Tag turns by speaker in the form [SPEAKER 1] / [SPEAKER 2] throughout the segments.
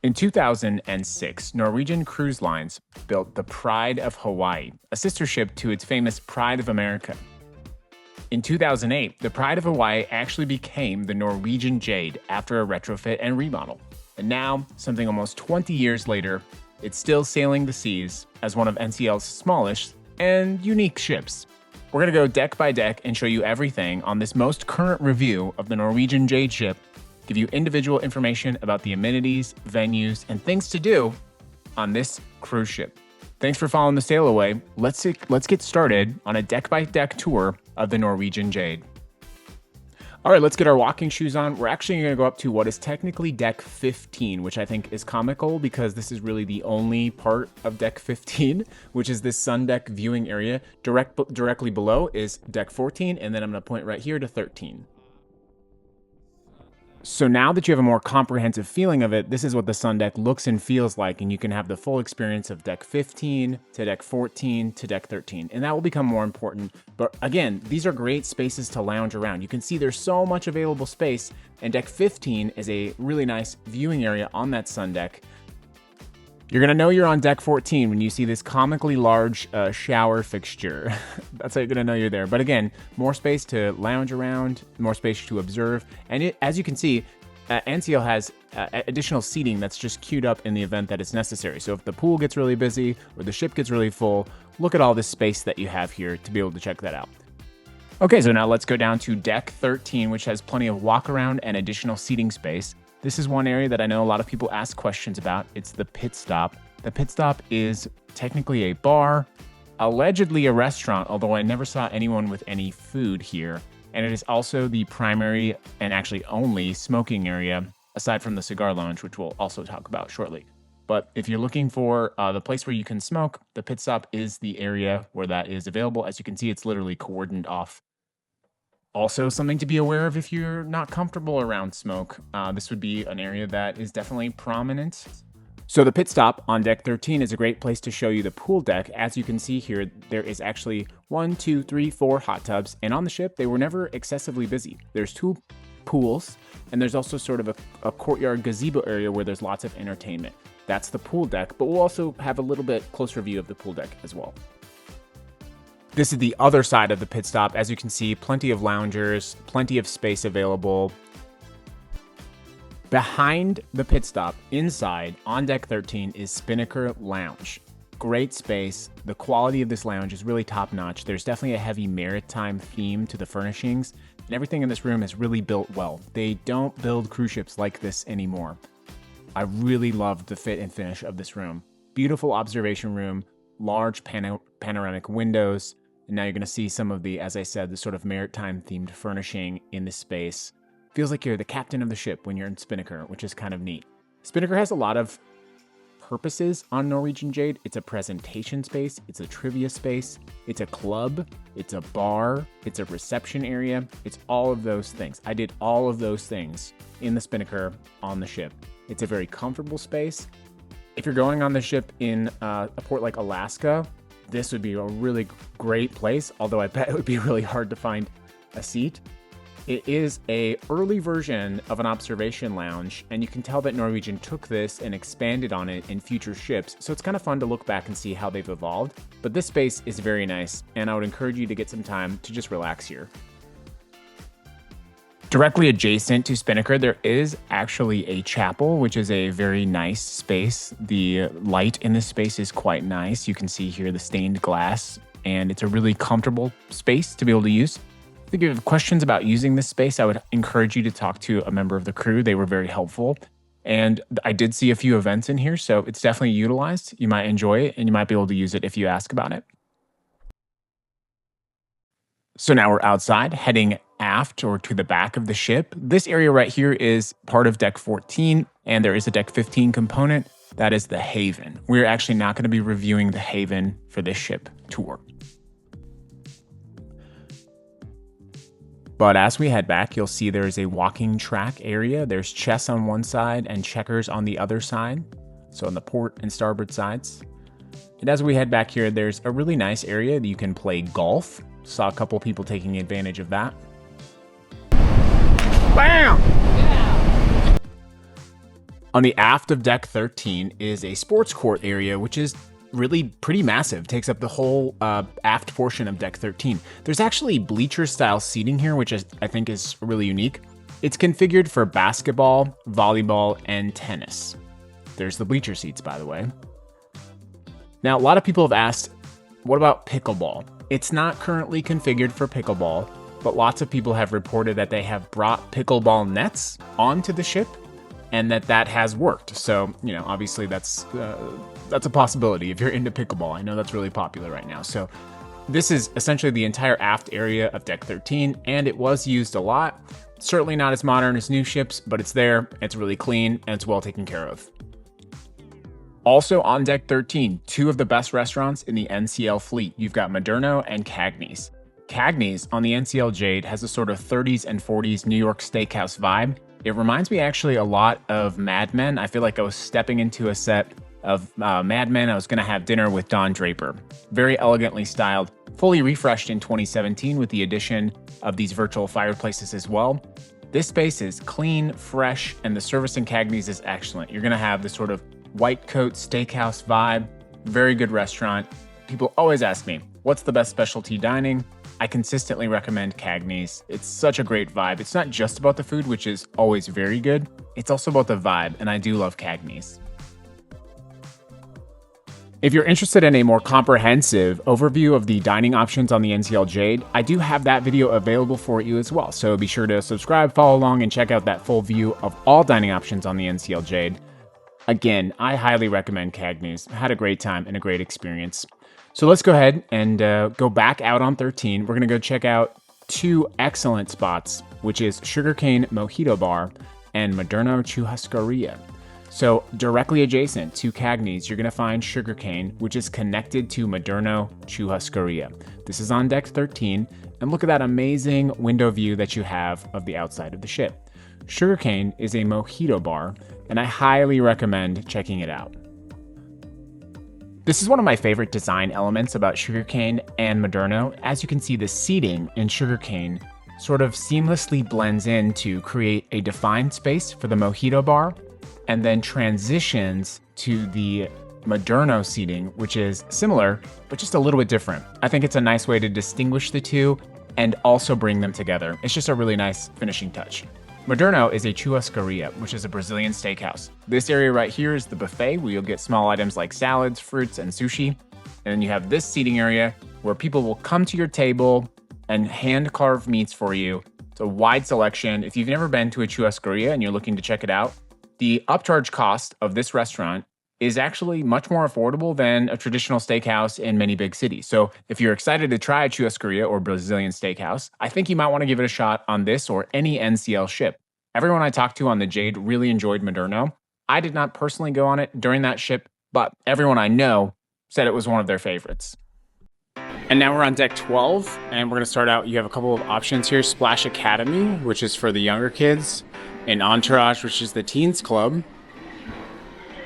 [SPEAKER 1] In 2006, Norwegian Cruise Lines built the Pride of Hawaii, a sister ship to its famous Pride of America. In 2008, the Pride of Hawaii actually became the Norwegian Jade after a retrofit and remodel. And now, something almost 20 years later, it's still sailing the seas as one of NCL's smallest and unique ships. We're going to go deck by deck and show you everything on this most current review of the Norwegian Jade ship, give you individual information about the amenities, venues, and things to do on this cruise ship. Thanks for following the sail away. Let's get started on a deck-by-deck tour of the Norwegian Jade. All right, let's get our walking shoes on. We're actually going to go up to what is technically deck 15, which I think is comical because this is really the only part of deck 15, which is this sun deck viewing area. Directly below is deck 14, and then I'm going to point right here to 13. So now that you have a more comprehensive feeling of it, this is what the sun deck looks and feels like, and you can have the full experience of deck 15 to deck 14 to deck 13, and that will become more important. But again, these are great spaces to lounge around. You can see there's so much available space, and deck 15 is a really nice viewing area on that sun deck. You're gonna know you're on deck 14 when you see this comically large shower fixture. That's how you're gonna know you're there. But again, more space to lounge around, more space to observe. And as you can see, NCL has additional seating that's just queued up in the event that it's necessary. So if the pool gets really busy or the ship gets really full, look at all this space that you have here to be able to check that out. Okay, so now let's go down to deck 13, which has plenty of walk around and additional seating space. This is one area that I know a lot of people ask questions about. It's the pit stop. The pit stop is technically a bar, allegedly a restaurant, although I never saw anyone with any food here. And it is also the primary and actually only smoking area, aside from the cigar lounge, which we'll also talk about shortly. But if you're looking for the place where you can smoke, the pit stop is the area where that is available. As you can see, it's literally cordoned off. Also, something to be aware of if you're not comfortable around smoke. This would be an area that is definitely prominent. So the pit stop on deck 13 is a great place to show you the pool deck. As you can see here, there is actually 1, 2, 3, 4 hot tubs. And on the ship, they were never excessively busy. There's 2 pools, and there's also sort of a courtyard gazebo area where there's lots of entertainment. That's the pool deck, but we'll also have a little bit closer view of the pool deck as well. This is the other side of the pit stop. As you can see, plenty of loungers, plenty of space available. Behind the pit stop, inside, on deck 13, is Spinnaker Lounge. Great space. The quality of this lounge is really top-notch. There's definitely a heavy maritime theme to the furnishings, and everything in this room is really built well. They don't build cruise ships like this anymore. I really loved the fit and finish of this room. Beautiful observation room, large panoramic windows. And now you're going to see some of the, as I said, the sort of maritime-themed furnishing in this space. Feels like you're the captain of the ship when you're in Spinnaker, which is kind of neat. Spinnaker has a lot of purposes on Norwegian Jade. It's a presentation space, it's a trivia space, it's a club, it's a bar, it's a reception area. It's all of those things. I did all of those things in the Spinnaker on the ship. It's a very comfortable space. If you're going on the ship in a port like Alaska, this would be a really great place, although I bet it would be really hard to find a seat. It is an early version of an observation lounge, and you can tell that Norwegian took this and expanded on it in future ships, so it's kind of fun to look back and see how they've evolved. But this space is very nice, and I would encourage you to get some time to just relax here. Directly adjacent to Spinnaker, there is actually a chapel, which is a very nice space. The light in this space is quite nice. You can see here the stained glass, and it's a really comfortable space to be able to use. If you have questions about using this space, I would encourage you to talk to a member of the crew. They were very helpful. And I did see a few events in here, so it's definitely utilized. You might enjoy it, and you might be able to use it if you ask about it. So now we're outside, heading aft or to the back of the ship. This area right here is part of deck 14, and there is a deck 15 component. That is the Haven. We're actually not going to be reviewing the Haven for this ship tour. But as we head back, you'll see there's a walking track area. There's chess on one side and checkers on the other side. So on the port and starboard sides. And as we head back here, there's a really nice area that you can play golf. Saw a couple people taking advantage of that. Bam! On the aft of deck 13 is a sports court area, which is really pretty massive, takes up the whole aft portion of deck 13. There's actually bleacher style seating here, which I think is really unique. It's configured for basketball, volleyball, and tennis. There's the bleacher seats, by the way. Now, a lot of people have asked, what about pickleball? It's not currently configured for pickleball, but lots of people have reported that they have brought pickleball nets onto the ship and that has worked. So, you know, obviously that's a possibility if you're into pickleball. I know that's really popular right now. So this is essentially the entire aft area of deck 13, and it was used a lot. Certainly not as modern as new ships, but it's there, it's really clean, and it's well taken care of. Also on deck 13, two of the best restaurants in the NCL fleet. You've got Moderno and Cagney's. Cagney's on the NCL Jade has a sort of 30s and 40s New York steakhouse vibe. It reminds me actually a lot of Mad Men. I feel like I was stepping into a set of Mad Men. I was going to have dinner with Don Draper. Very elegantly styled, fully refreshed in 2017 with the addition of these virtual fireplaces as well. This space is clean, fresh, and the service in Cagney's is excellent. You're going to have this sort of white coat steakhouse vibe. Very good restaurant. People always ask me, what's the best specialty dining? I consistently recommend Cagney's. It's such a great vibe. It's not just about the food, which is always very good. It's also about the vibe, and I do love Cagney's. If you're interested in a more comprehensive overview of the dining options on the NCL Jade, I do have that video available for you as well. So be sure to subscribe, follow along, and check out that full view of all dining options on the NCL Jade. Again, I highly recommend Cagney's. Had a great time and a great experience. So let's go ahead and go back out on 13. We're going to go check out two excellent spots, which is Sugarcane Mojito Bar and Moderno Churrascaria. So directly adjacent to Cagney's, you're going to find Sugarcane, which is connected to Moderno Churrascaria. This is on deck 13, and look at that amazing window view that you have of the outside of the ship. Sugarcane is a mojito bar, and I highly recommend checking it out. This is one of my favorite design elements about Sugarcane and Moderno. As you can see, the seating in Sugarcane sort of seamlessly blends in to create a defined space for the mojito bar, and then transitions to the Moderno seating, which is similar, but just a little bit different. I think it's a nice way to distinguish the two and also bring them together. It's just a really nice finishing touch. Moderno is a churrascaria, which is a Brazilian steakhouse. This area right here is the buffet, where you'll get small items like salads, fruits, and sushi. And then you have this seating area where people will come to your table and hand carve meats for you. It's a wide selection. If you've never been to a churrascaria and you're looking to check it out, the upcharge cost of this restaurant is actually much more affordable than a traditional steakhouse in many big cities. So if you're excited to try a churrascaria or Brazilian steakhouse, I think you might want to give it a shot on this or any NCL ship. Everyone I talked to on the Jade really enjoyed Moderno. I did not personally go on it during that ship, but everyone I know said it was one of their favorites. And now we're on deck 12, and we're going to start out. You have a couple of options here. Splash Academy, which is for the younger kids, and Entourage, which is the teens club.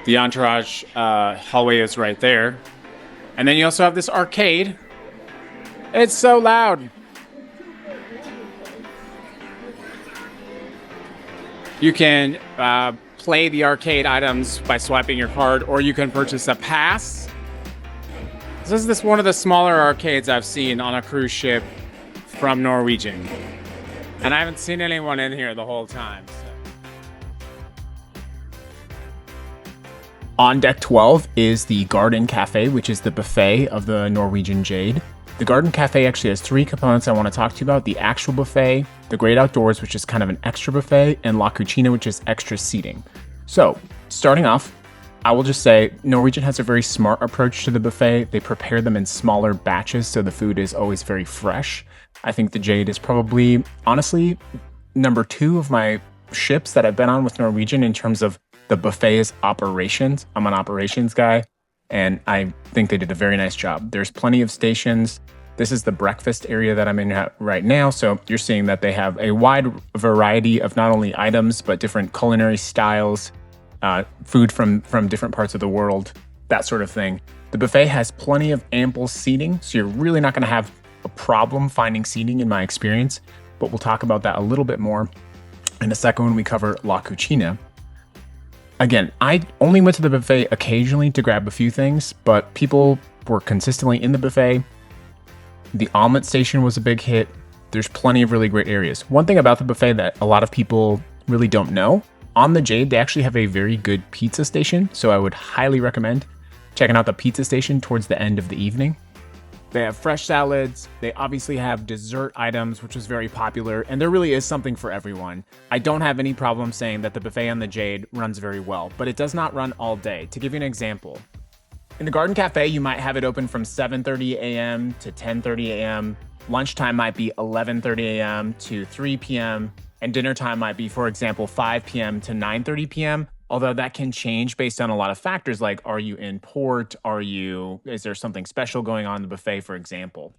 [SPEAKER 1] The Entourage hallway is right there. And then you also have this arcade. It's so loud. You can play the arcade items by swiping your card, or you can purchase a pass. This is one of the smaller arcades I've seen on a cruise ship from Norwegian. And I haven't seen anyone in here the whole time. So. On deck 12 is the Garden Cafe, which is the buffet of the Norwegian Jade. The Garden Cafe actually has three components I want to talk to you about: the actual buffet, the Great Outdoors, which is kind of an extra buffet, and La Cucina, which is extra seating. So, starting off, I will just say Norwegian has a very smart approach to the buffet. They prepare them in smaller batches, so the food is always very fresh. I think the Jade is probably, honestly, number 2 of my ships that I've been on with Norwegian in terms of the buffet's operations. I'm an operations guy, and I think they did a very nice job. There's plenty of stations. This is the breakfast area that I'm in right now, so you're seeing that they have a wide variety of not only items, but different culinary styles, food from different parts of the world, that sort of thing. The buffet has plenty of ample seating, so you're really not going to have a problem finding seating in my experience, but we'll talk about that a little bit more in a second when we cover La Cucina. Again, I only went to the buffet occasionally to grab a few things, but people were consistently in the buffet. The omelet station was a big hit. There's plenty of really great areas. One thing about the buffet that a lot of people really don't know, on the Jade, they actually have a very good pizza station, so I would highly recommend checking out the pizza station towards the end of the evening. They have fresh salads. They obviously have dessert items, which is very popular, and there really is something for everyone. I don't have any problem saying that the buffet on the Jade runs very well, but it does not run all day. To give you an example, in the Garden Cafe, you might have it open from 7:30 a.m. to 10:30 a.m. Lunchtime might be 11:30 a.m. to 3 p.m. And dinner time might be, for example, 5 p.m. to 9:30 p.m. Although that can change based on a lot of factors like, are you in port? Is there something special going on in the buffet, for example?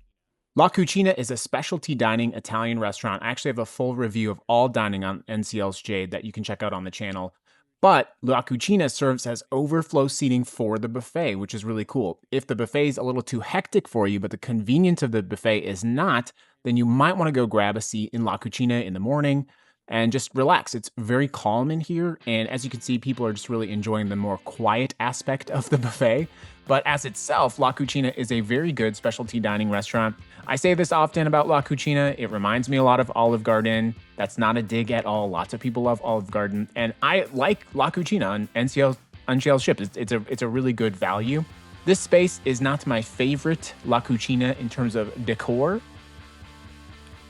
[SPEAKER 1] La Cucina is a specialty dining Italian restaurant. I actually have a full review of all dining on NCL's Jade that you can check out on the channel. But La Cucina serves as overflow seating for the buffet, which is really cool. If the buffet is a little too hectic for you, but the convenience of the buffet is not, then you might want to go grab a seat in La Cucina in the morning and just relax. It's very calm in here. And as you can see, people are just really enjoying the more quiet aspect of the buffet. But as itself, La Cucina is a very good specialty dining restaurant. I say this often about La Cucina. It reminds me a lot of Olive Garden. That's not a dig at all. Lots of people love Olive Garden. And I like La Cucina on NCL's ship. It's a really good value. This space is not my favorite La Cucina in terms of decor.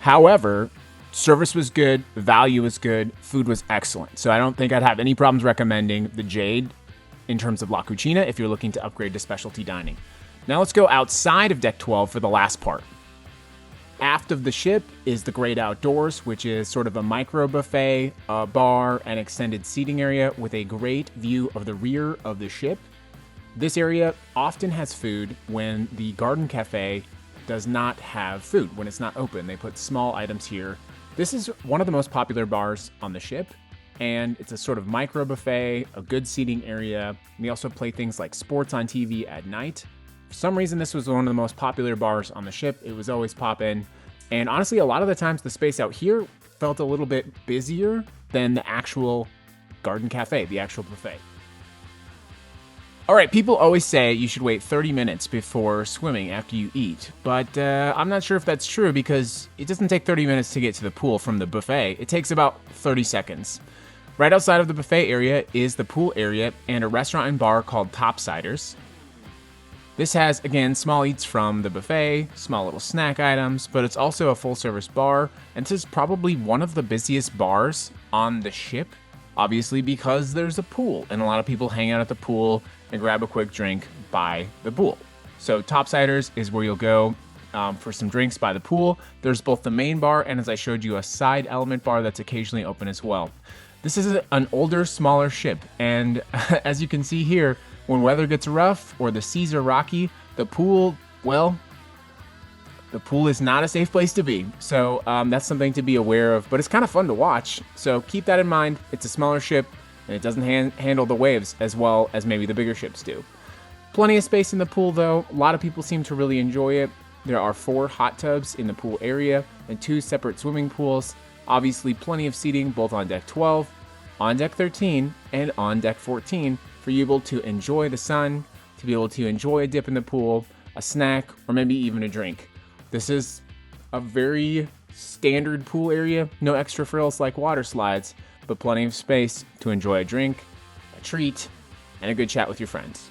[SPEAKER 1] However, service was good, value was good, food was excellent. So I don't think I'd have any problems recommending the Jade in terms of La Cucina if you're looking to upgrade to specialty dining. Now let's go outside of Deck 12 for the last part. Aft of the ship is the Great Outdoors, which is sort of a micro buffet, a bar, and extended seating area with a great view of the rear of the ship. This area often has food when the Garden Cafe does not have food, when it's not open. They put small items here. This is one of the most popular bars on the ship, and it's a sort of micro buffet, a good seating area. We also play things like sports on TV at night. For some reason, this was one of the most popular bars on the ship. It was always poppin'. And honestly, a lot of the times the space out here felt a little bit busier than the actual Garden Cafe, the actual buffet. All right, people always say you should wait 30 minutes before swimming after you eat, but I'm not sure if that's true because it doesn't take 30 minutes to get to the pool from the buffet. It takes about 30 seconds. Right outside of the buffet area is the pool area and a restaurant and bar called Topsiders. This has, again, small eats from the buffet, small little snack items, but it's also a full-service bar, and this is probably one of the busiest bars on the ship, obviously because there's a pool, and a lot of people hang out at the pool and grab a quick drink by the pool. So Topsiders is where you'll go for some drinks by the pool. There's both the main bar and, as I showed you, a side element bar that's occasionally open as well. This is an older, smaller ship, and as you can see here, when weather gets rough or the seas are rocky, the pool is not a safe place to be. So that's something to be aware of, but it's kind of fun to watch. So keep that in mind. It's a smaller ship, and it doesn't handle the waves as well as maybe the bigger ships do. Plenty of space in the pool, though. A lot of people seem to really enjoy it. There are 4 hot tubs in the pool area and 2 separate swimming pools. Obviously, plenty of seating both on Deck 12, on Deck 13, and on Deck 14 for you able to enjoy the sun, to be able to enjoy a dip in the pool, a snack, or maybe even a drink. This is a very standard pool area, no extra frills like water slides, but plenty of space to enjoy a drink, a treat, and a good chat with your friends.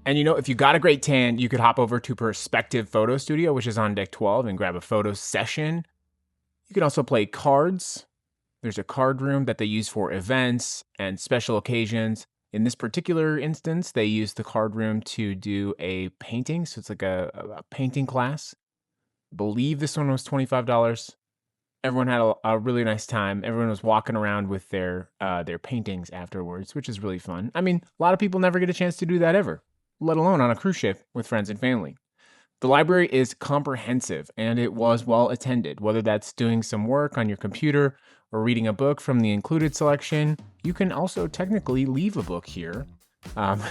[SPEAKER 1] And you know, if you got a great tan, you could hop over to Perspective Photo Studio, which is on Deck 12, and grab a photo session. You can also play cards. There's a card room that they use for events and special occasions. In this particular instance, they used the card room to do a painting. So it's like a painting class. I believe this one was $25. Everyone had a really nice time. Everyone was walking around with their paintings afterwards, which is really fun. I mean, a lot of people never get a chance to do that ever, let alone on a cruise ship with friends and family. The library is comprehensive and it was well attended. Whether that's doing some work on your computer or reading a book from the included selection, you can also technically leave a book here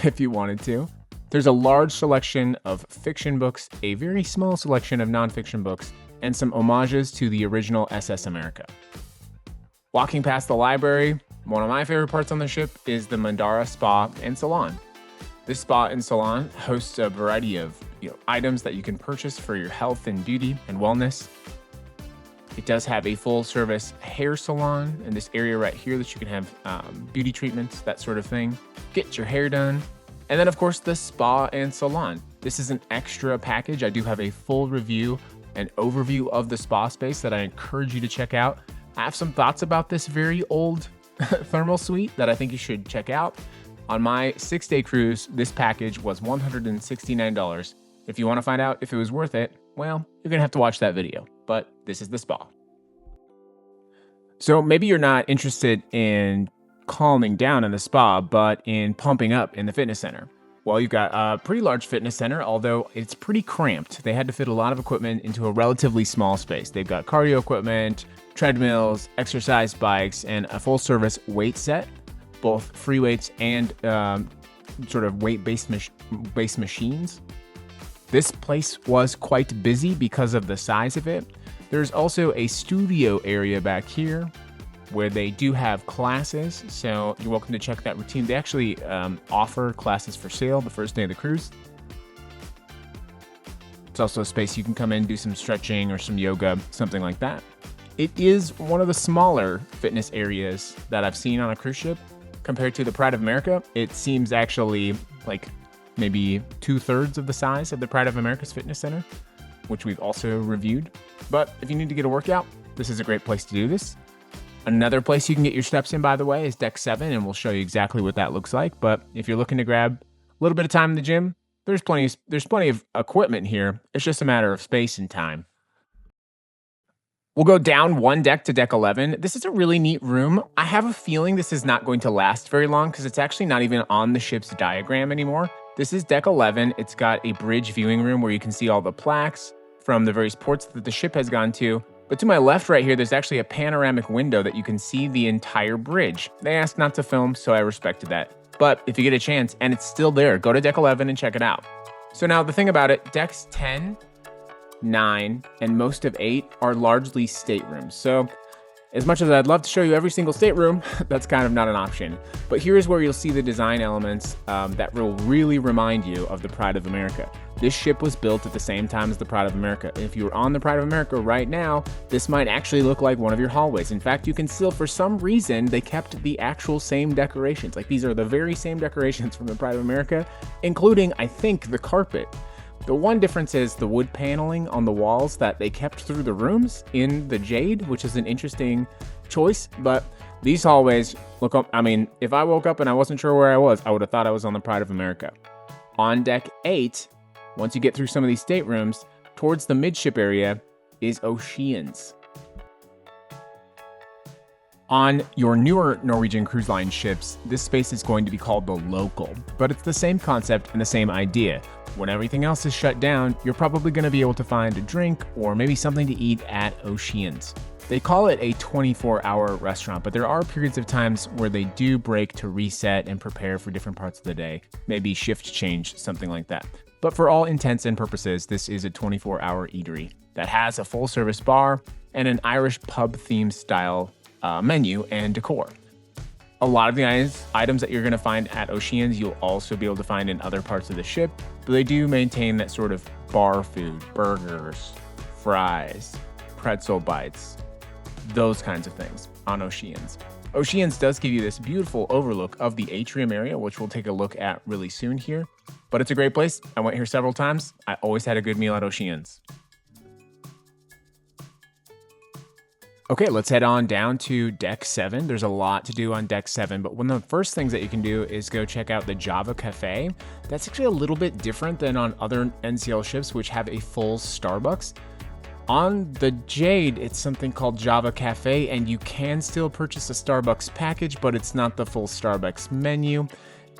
[SPEAKER 1] if you wanted to. There's a large selection of fiction books, a very small selection of nonfiction books, and some homages to the original SS America. Walking past the library, one of my favorite parts on the ship is the Mandara Spa and Salon. This spa and salon hosts a variety of items that you can purchase for your health and beauty and wellness. It does have a full-service hair salon in this area right here that you can have beauty treatments, that sort of thing. Get your hair done. And then, of course, the spa and salon. This is an extra package. I do have a full review and overview of the spa space that I encourage you to check out. I have some thoughts about this very old thermal suite that I think you should check out. On my 6-day cruise, this package was $169. If you want to find out if it was worth it, well, you're going to have to watch that video, but this is the spa. So maybe you're not interested in calming down in the spa, but in pumping up in the fitness center. Well, you've got a pretty large fitness center, although it's pretty cramped. They had to fit a lot of equipment into a relatively small space. They've got cardio equipment, treadmills, exercise bikes, and a full-service weight set, both free weights and sort of weight-based machines. This place was quite busy because of the size of it. There's also a studio area back here where they do have classes, so you're welcome to check that routine. They actually offer classes for sale the first day of the cruise. It's also a space you can come in, do some stretching or some yoga, something like that. It is one of the smaller fitness areas that I've seen on a cruise ship. Compared to the Pride of America, it seems actually like maybe 2/3 of the size of the Pride of America's fitness center, which we've also reviewed. But if you need to get a workout, this is a great place to do this. Another place you can get your steps in, by the way, is Deck 7, and we'll show you exactly what that looks like. But if you're looking to grab a little bit of time in the gym, there's plenty of equipment here. It's just a matter of space and time. We'll go down one deck to Deck 11. This is a really neat room. I have a feeling this is not going to last very long because it's actually not even on the ship's diagram anymore. This is Deck 11. It's got a bridge viewing room where you can see all the plaques from the various ports that the ship has gone to. But to my left right here, there's actually a panoramic window that you can see the entire bridge. They asked not to film, so I respected that. But if you get a chance and it's still there, go to Deck 11 and check it out. So now the thing about it, Decks 10, 9, and most of 8 are largely staterooms. So as much as I'd love to show you every single stateroom, that's kind of not an option. But here's where you'll see the design elements that will really remind you of the Pride of America. This ship was built at the same time as the Pride of America. If you were on the Pride of America right now, this might actually look like one of your hallways. In fact, you can still, for some reason, they kept the actual same decorations. Like these are the very same decorations from the Pride of America, including, I think, the carpet. The one difference is the wood paneling on the walls that they kept through the rooms in the Jade, which is an interesting choice. But these hallways look up. I mean, if I woke up and I wasn't sure where I was, I would have thought I was on the Pride of America. On Deck 8, once you get through some of these staterooms, towards the midship area is Oceans. On your newer Norwegian Cruise Line ships, this space is going to be called the Local, but it's the same concept and the same idea. When everything else is shut down, you're probably going to be able to find a drink or maybe something to eat at Oceans. They call it a 24-hour restaurant, but there are periods of times where they do break to reset and prepare for different parts of the day, maybe shift change, something like that. But for all intents and purposes, this is a 24-hour eatery that has a full-service bar and an Irish pub-themed style menu and decor. A lot of the items that you're going to find at Oceans, you'll also be able to find in other parts of the ship, but they do maintain that sort of bar food, burgers, fries, pretzel bites, those kinds of things on Oceans. Oceans does give you this beautiful overlook of the atrium area, which we'll take a look at really soon here, but it's a great place. I went here several times. I always had a good meal at Oceans. Okay, let's head on down to Deck 7. There's a lot to do on Deck 7, but one of the first things that you can do is go check out the Java Cafe. That's actually a little bit different than on other NCL ships, which have a full Starbucks. On the Jade, it's something called Java Cafe, and you can still purchase a Starbucks package, but it's not the full Starbucks menu.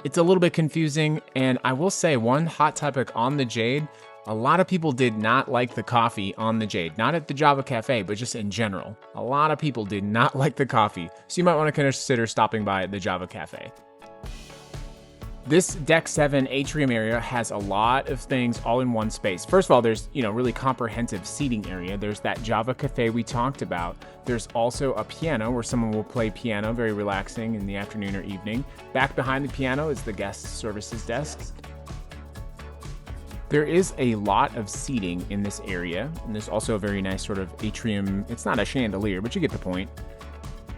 [SPEAKER 1] It's a little bit confusing, and I will say one hot topic on the Jade, a lot of people did not like the coffee on the Jade, not at the Java Cafe, but just in general. A lot of people did not like the coffee, so you might want to consider stopping by at the Java Cafe. This Deck 7 atrium area has a lot of things all in one space. First of all, there's, really comprehensive seating area. There's that Java cafe we talked about. There's also a piano where someone will play piano, very relaxing in the afternoon or evening. Back behind the piano is the guest services desk. There is a lot of seating in this area, and there's also a very nice sort of atrium. It's not a chandelier, but you get the point.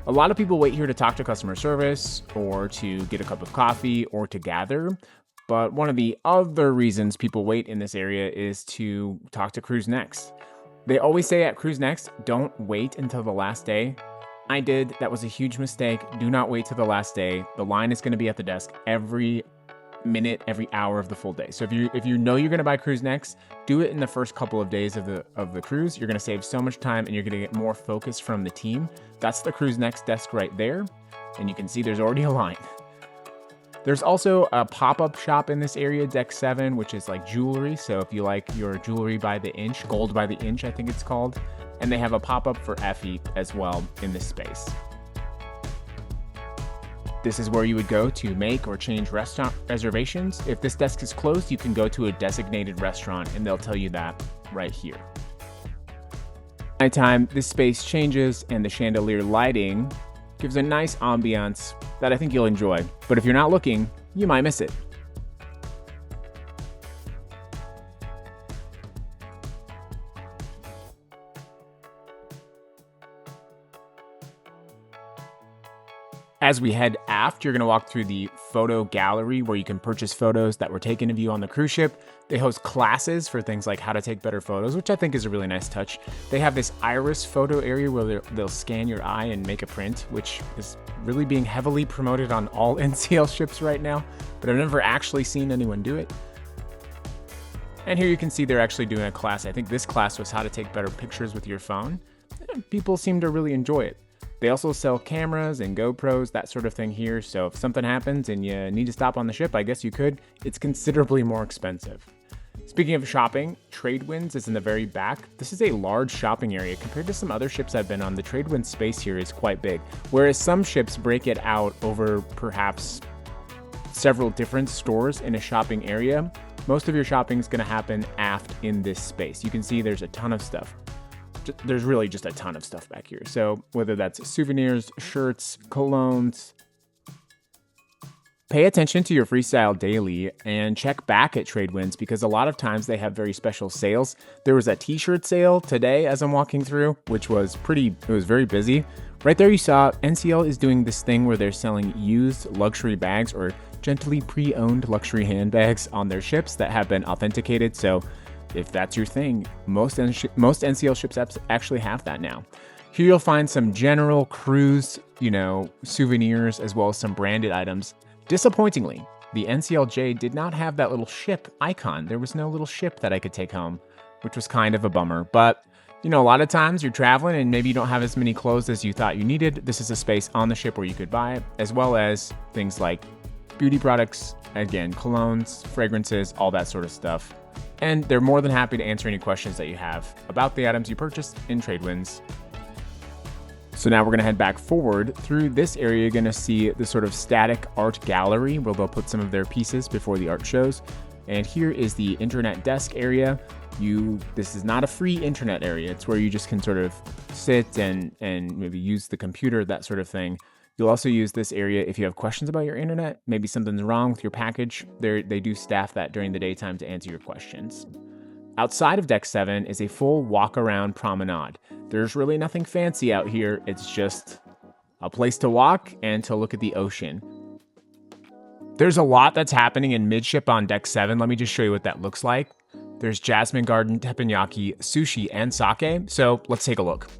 [SPEAKER 1] A lot of people wait here to talk to customer service or to get a cup of coffee or to gather. But one of the other reasons people wait in this area is to talk to Cruise Next. They always say at Cruise Next, don't wait until the last day. I did. That was a huge mistake. Do not wait till the last day. The line is going to be at the desk every minute, every hour of the full day. So if you know you're going to buy Cruise Next, do it in the first couple of days of the cruise. You're going to save so much time and you're going to get more focus from the team. That's the Cruise Next desk right there. And you can see there's already a line. There's also a pop-up shop in this area, Deck 7, which is like jewelry. So if you like your jewelry by the inch, gold by the inch, I think it's called. And they have a pop-up for Effie as well in this space. This is where you would go to make or change restaurant reservations. If this desk is closed, you can go to a designated restaurant and they'll tell you that right here. Nighttime, this space changes and the chandelier lighting gives a nice ambiance that I think you'll enjoy. But if you're not looking, you might miss it. As we head aft, you're going to walk through the photo gallery where you can purchase photos that were taken of you on the cruise ship. They host classes for things like how to take better photos, which I think is a really nice touch. They have this iris photo area where they'll scan your eye and make a print, which is really being heavily promoted on all NCL ships right now, but I've never actually seen anyone do it. And here you can see they're actually doing a class. I think this class was how to take better pictures with your phone. People seem to really enjoy it. They also sell cameras and GoPros, that sort of thing here. So if something happens and you need to stop on the ship, I guess you could. It's considerably more expensive. Speaking of shopping, Tradewinds is in the very back. This is a large shopping area. Compared to some other ships I've been on, the Tradewinds space here is quite big. Whereas some ships break it out over perhaps several different stores in a shopping area, most of your shopping is going to happen aft in this space. You can see there's a ton of stuff. There's really just a ton of stuff back here. So whether that's souvenirs, shirts, colognes, pay attention to your freestyle daily and check back at Tradewinds because a lot of times they have very special sales. There was a t-shirt sale today as I'm walking through, which was it was very busy. Right there you saw NCL is doing this thing where they're selling used luxury bags or gently pre-owned luxury handbags on their ships that have been authenticated. So if that's your thing, most NCL ships actually have that now. Here you'll find some general cruise, souvenirs as well as some branded items. Disappointingly, the NCL Jade did not have that little ship icon. There was no little ship that I could take home, which was kind of a bummer. But, a lot of times you're traveling and maybe you don't have as many clothes as you thought you needed. This is a space on the ship where you could buy it, as well as things like beauty products, again, colognes, fragrances, all that sort of stuff. And they're more than happy to answer any questions that you have about the items you purchased in Tradewinds. So now we're going to head back forward. Through this area, you're going to see the sort of static art gallery where they'll put some of their pieces before the art shows. And here is the internet desk area. This is not a free internet area. It's where you just can sort of sit and maybe use the computer, that sort of thing. You'll also use this area if you have questions about your internet, maybe something's wrong with your package. They do staff that during the daytime to answer your questions. Outside of Deck 7 is a full walk-around promenade. There's really nothing fancy out here. It's just a place to walk and to look at the ocean. There's a lot that's happening in midship on Deck 7. Let me just show you what that looks like. There's Jasmine Garden, teppanyaki, sushi, and sake. So let's take a look.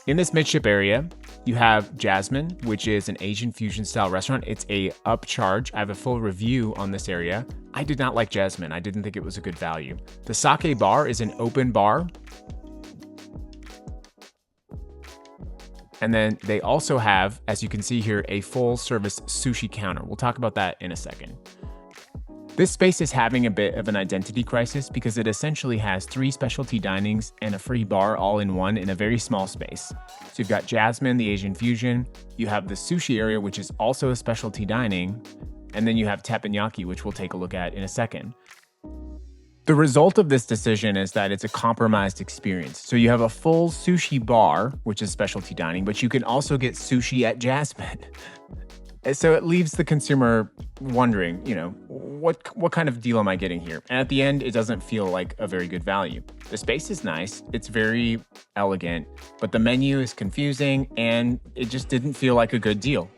[SPEAKER 1] In this midship area, you have Jasmine, which is an Asian fusion style restaurant. It's a upcharge. I have a full review on this area. I did not like Jasmine. I didn't think it was a good value. The sake bar is an open bar. And then they also have, as you can see here, a full service sushi counter. We'll talk about that in a second. This space is having a bit of an identity crisis because it essentially has 3 specialty dinings and a free bar all in one in a very small space. So you've got Jasmine, the Asian fusion, you have the sushi area, which is also a specialty dining, And then you have teppanyaki, which we'll take a look at in a second. The result of this decision is that it's a compromised experience. So you have a full sushi bar, which is specialty dining, but you can also get sushi at Jasmine. So it leaves the consumer wondering, what kind of deal am I getting here? And at the end, it doesn't feel like a very good value. The space is nice, it's very elegant, but the menu is confusing and it just didn't feel like a good deal.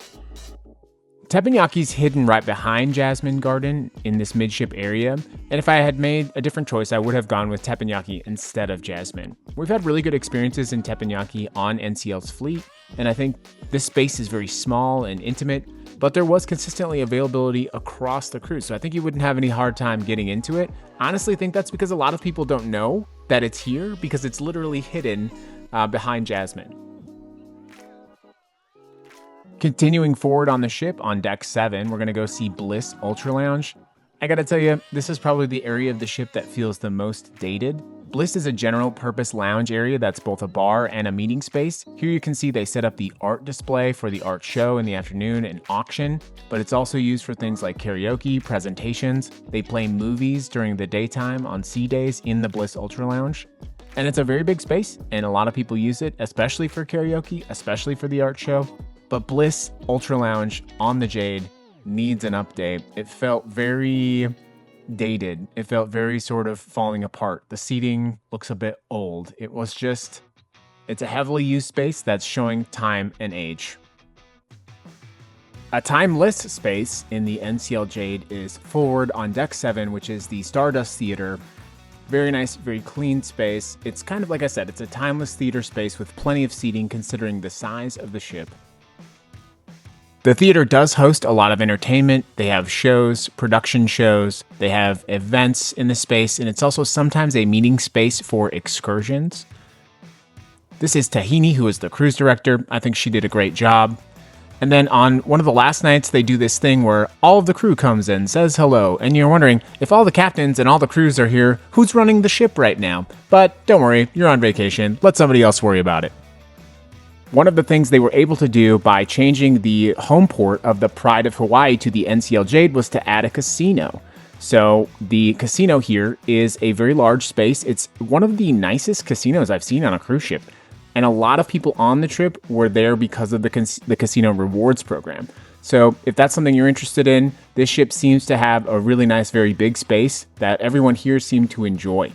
[SPEAKER 1] Teppanyaki's hidden right behind Jasmine Garden in this midship area, and if I had made a different choice, I would have gone with teppanyaki instead of Jasmine. We've had really good experiences in teppanyaki on NCL's fleet, and I think this space is very small and intimate, but there was consistently availability across the cruise, so I think you wouldn't have any hard time getting into it. I honestly think that's because a lot of people don't know that it's here because it's literally hidden behind Jasmine. Continuing forward on the ship, on deck 7, we're going to go see Bliss Ultra Lounge. I gotta tell you, this is probably the area of the ship that feels the most dated. Bliss is a general purpose lounge area that's both a bar and a meeting space. Here you can see they set up the art display for the art show in the afternoon and auction, but it's also used for things like karaoke, presentations. They play movies during the daytime on sea days in the Bliss Ultra Lounge. And it's a very big space, and a lot of people use it, especially for karaoke, especially for the art show. But Bliss Ultra Lounge on the Jade needs an update. It felt very dated. It felt very sort of falling apart. The seating looks a bit old. It's a heavily used space that's showing time and age. A timeless space in the NCL Jade is forward on deck 7, which is the Stardust Theater. Very nice, very clean space. It's kind of like I said, it's a timeless theater space with plenty of seating considering the size of the ship. The theater does host a lot of entertainment. They have shows, production shows, they have events in the space, and it's also sometimes a meeting space for excursions. This is Tahini, who is the cruise director. I think she did a great job. And then on one of the last nights, they do this thing where all of the crew comes in, says hello, and you're wondering, if all the captains and all the crews are here, who's running the ship right now? But don't worry, you're on vacation. Let somebody else worry about it. One of the things they were able to do by changing the home port of the Pride of Hawaii to the NCL Jade was to add a casino. So the casino here is a very large space. It's one of the nicest casinos I've seen on a cruise ship. And a lot of people on the trip were there because of the casino rewards program. So if that's something you're interested in, this ship seems to have a really nice, very big space that everyone here seemed to enjoy.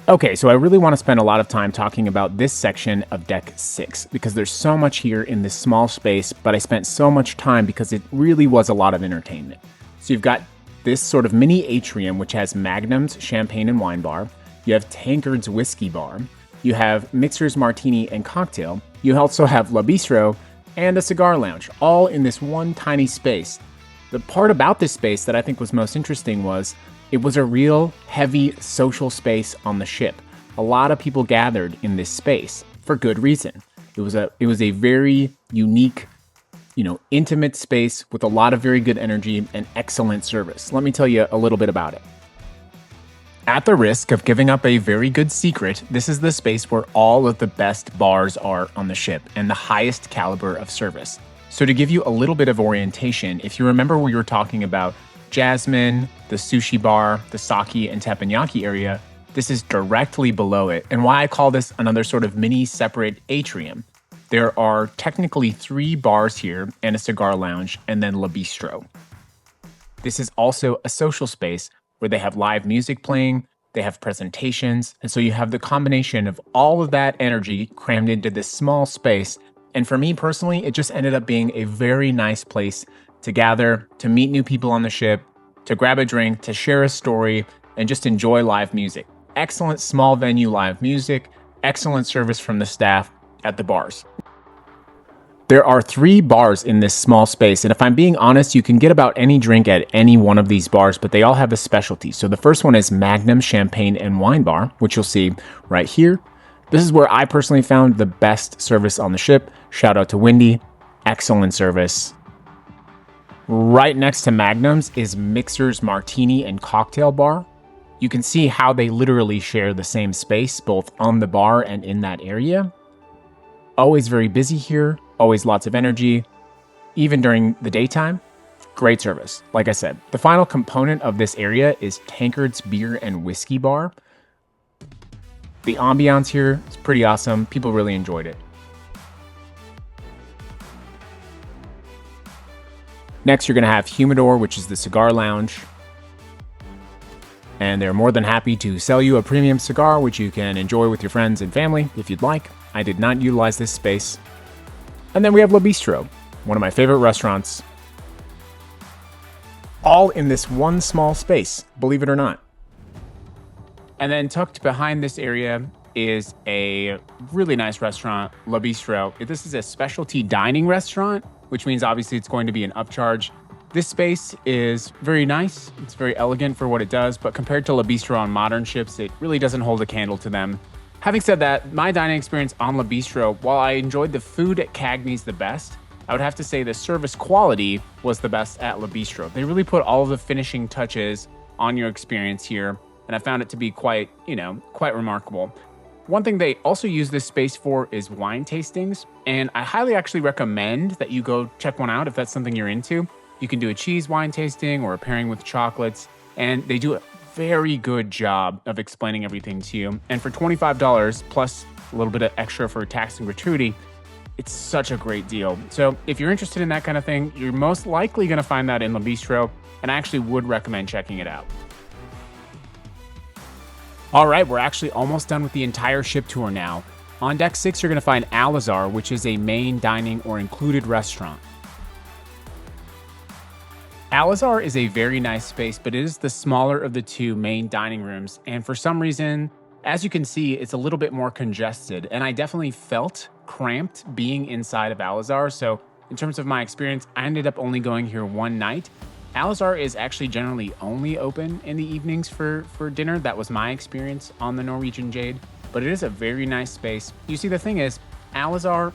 [SPEAKER 1] Okay, so I really want to spend a lot of time talking about this section of deck 6 because there's so much here in this small space, but I spent so much time because it really was a lot of entertainment. So you've got this sort of mini atrium, which has Magnum's champagne and wine bar. You have Tankard's whiskey bar. You have Mixer's martini and cocktail. You also have La Bistro and a cigar lounge, all in this one tiny space. The part about this space that I think was most interesting was it was a real heavy social space on the ship. A lot of people gathered in this space for good reason. It was a very unique, intimate space with a lot of very good energy and excellent service. Let me tell you a little bit about it. At the risk of giving up a very good secret, this is the space where all of the best bars are on the ship and the highest caliber of service. So to give you a little bit of orientation, if you remember we were talking about Jasmine, the sushi bar, the sake and teppanyaki area, this is directly below it. And why I call this another sort of mini separate atrium. There are technically 3 bars here and a cigar lounge and then La Bistro. This is also a social space where they have live music playing, they have presentations, and so you have the combination of all of that energy crammed into this small space. And for me personally, it just ended up being a very nice place to gather, to meet new people on the ship, to grab a drink, to share a story, and just enjoy live music. Excellent small venue live music, excellent service from the staff at the bars. There are 3 bars in this small space, and if I'm being honest, you can get about any drink at any one of these bars, but they all have a specialty. So the first one is Magnum Champagne and Wine Bar, which you'll see right here. This is where I personally found the best service on the ship. Shout out to Wendy, excellent service. Right next to Magnum's is Mixer's Martini and Cocktail Bar. You can see how they literally share the same space, both on the bar and in that area. Always very busy here, always lots of energy, even during the daytime. Great service. Like I said, the final component of this area is Tankard's Beer and Whiskey Bar. The ambiance here is pretty awesome. People really enjoyed it. Next, you're going to have Humidor, which is the cigar lounge. And they're more than happy to sell you a premium cigar, which you can enjoy with your friends and family if you'd like. I did not utilize this space. And then we have Le Bistro, one of my favorite restaurants. All in this one small space, believe it or not. And then tucked behind this area is a really nice restaurant, Le Bistro. This is a specialty dining restaurant, which means obviously it's going to be an upcharge. This space is very nice. It's very elegant for what it does, but compared to Le Bistro on modern ships, it really doesn't hold a candle to them. Having said that, my dining experience on Le Bistro, while I enjoyed the food at Cagney's the best, I would have to say the service quality was the best at Le Bistro. They really put all of the finishing touches on your experience here, and I found it to be quite remarkable. One thing they also use this space for is wine tastings, and I highly actually recommend that you go check one out if that's something you're into. You can do a cheese wine tasting or a pairing with chocolates, and they do a very good job of explaining everything to you. And for $25 plus a little bit of extra for tax and gratuity, it's such a great deal. So if you're interested in that kind of thing, you're most likely going to find that in Le Bistro, and I actually would recommend checking it out. All right, we're actually almost done with the entire ship tour now. On deck 6, you're going to find Al-Azhar, which is a main dining or included restaurant. Al-Azhar is a very nice space, but it is the smaller of the two main dining rooms, and for some reason, as you can see, it's a little bit more congested, and I definitely felt cramped being inside of Al-Azhar. So in terms of my experience, I ended up only going here one night. Al-Azhar is actually generally only open in the evenings for dinner. That was my experience on the Norwegian Jade, but it is a very nice space. You see, the thing is, Al-Azhar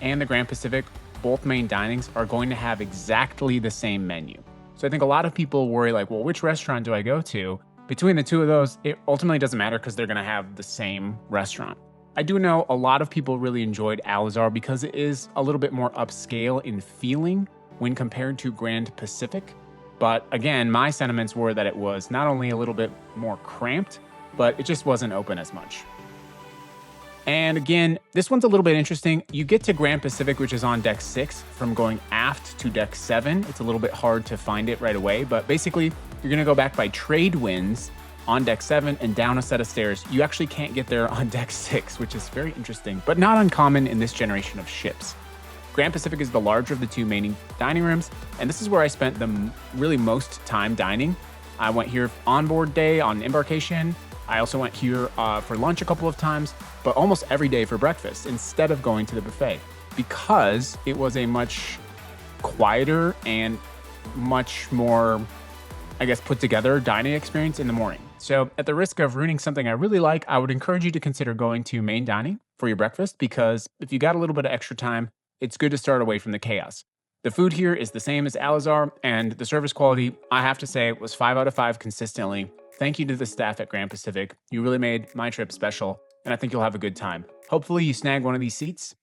[SPEAKER 1] and the Grand Pacific, both main dinings, are going to have exactly the same menu. So I think a lot of people worry like, well, which restaurant do I go to? Between the two of those, it ultimately doesn't matter because they're going to have the same restaurant. I do know a lot of people really enjoyed Al-Azhar because it is a little bit more upscale in feeling when compared to Grand Pacific. But again, my sentiments were that it was not only a little bit more cramped, but it just wasn't open as much. And again, this one's a little bit interesting. You get to Grand Pacific, which is on deck 6, from going aft to deck 7. It's a little bit hard to find it right away, but basically you're gonna go back by trade winds on deck 7 and down a set of stairs. You actually can't get there on deck 6, which is very interesting, but not uncommon in this generation of ships. Grand Pacific is the larger of the two main dining rooms, and this is where I spent the really most time dining. I went here on board day on embarkation. I also went here for lunch a couple of times, but almost every day for breakfast instead of going to the buffet, because it was a much quieter and much more, I guess, put together dining experience in the morning. So at the risk of ruining something I really like, I would encourage you to consider going to main dining for your breakfast, because if you got a little bit of extra time, it's good to start away from the chaos. The food here is the same as Al-Azhar, and the service quality, I have to say, was 5 out of 5 consistently. Thank you to the staff at Grand Pacific. You really made my trip special, and I think you'll have a good time. Hopefully you snag one of these seats.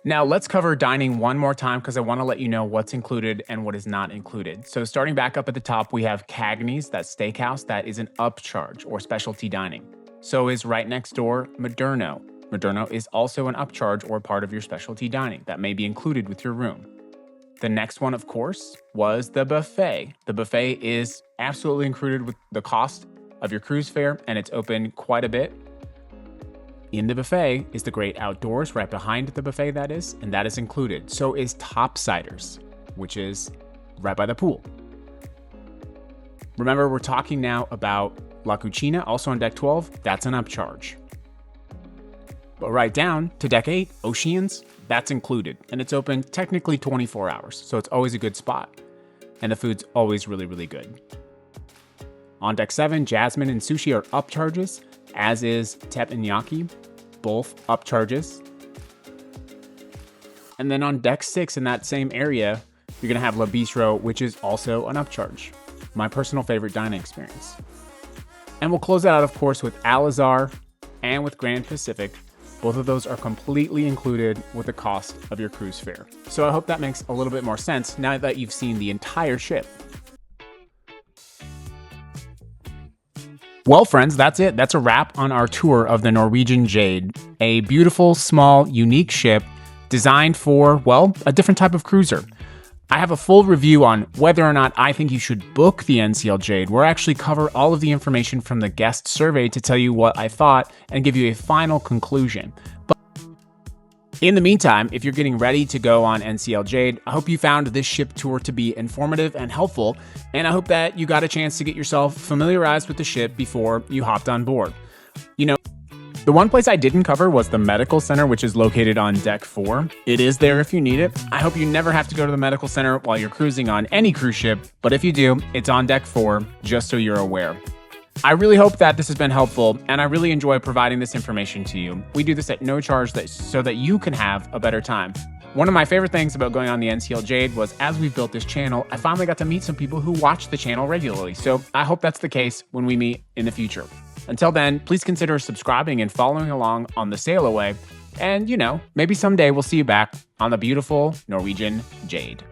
[SPEAKER 1] Now let's cover dining one more time because I want to let you know what's included and what is not included. So starting back up at the top, we have Cagney's, that steakhouse that is an upcharge or specialty dining. So is right next door Moderno. Moderno is also an upcharge or part of your specialty dining that may be included with your room. The next one, of course, was the buffet. The buffet is absolutely included with the cost of your cruise fare, and it's open quite a bit. In the buffet is the great outdoors, right behind the buffet that is, and that is included. So is Topsiders, which is right by the pool. Remember, we're talking now about La Cucina, also on deck 12. That's an upcharge. But right down to deck 8, Oceans, that's included. And it's open technically 24 hours, so it's always a good spot. And the food's always really, really good. On deck 7, Jasmine and Sushi are upcharges, as is Teppanyaki, both upcharges. And then on deck 6, in that same area, you're gonna have Le Bistro, which is also an upcharge. My personal favorite dining experience. And we'll close that out, of course, with Al-Azhar and with Grand Pacific. Both of those are completely included with the cost of your cruise fare. So I hope that makes a little bit more sense now that you've seen the entire ship. Well, friends, that's it. That's a wrap on our tour of the Norwegian Jade, a beautiful, small, unique ship designed for, well, a different type of cruiser. I have a full review on whether or not I think you should book the NCL Jade, where I actually cover all of the information from the guest survey to tell you what I thought and give you a final conclusion. But in the meantime, if you're getting ready to go on NCL Jade, I hope you found this ship tour to be informative and helpful, and I hope that you got a chance to get yourself familiarized with the ship before you hopped on board. You know, the one place I didn't cover was the medical center, which is located on deck 4. It is there if you need it. I hope you never have to go to the medical center while you're cruising on any cruise ship, but if you do, it's on deck 4, just so you're aware. I really hope that this has been helpful, and I really enjoy providing this information to you. We do this at no charge so that you can have a better time. One of my favorite things about going on the NCL Jade was, as we've built this channel, I finally got to meet some people who watch the channel regularly, so I hope that's the case when we meet in the future. Until then, please consider subscribing and following along on the sail away, and maybe someday we'll see you back on the beautiful Norwegian Jade.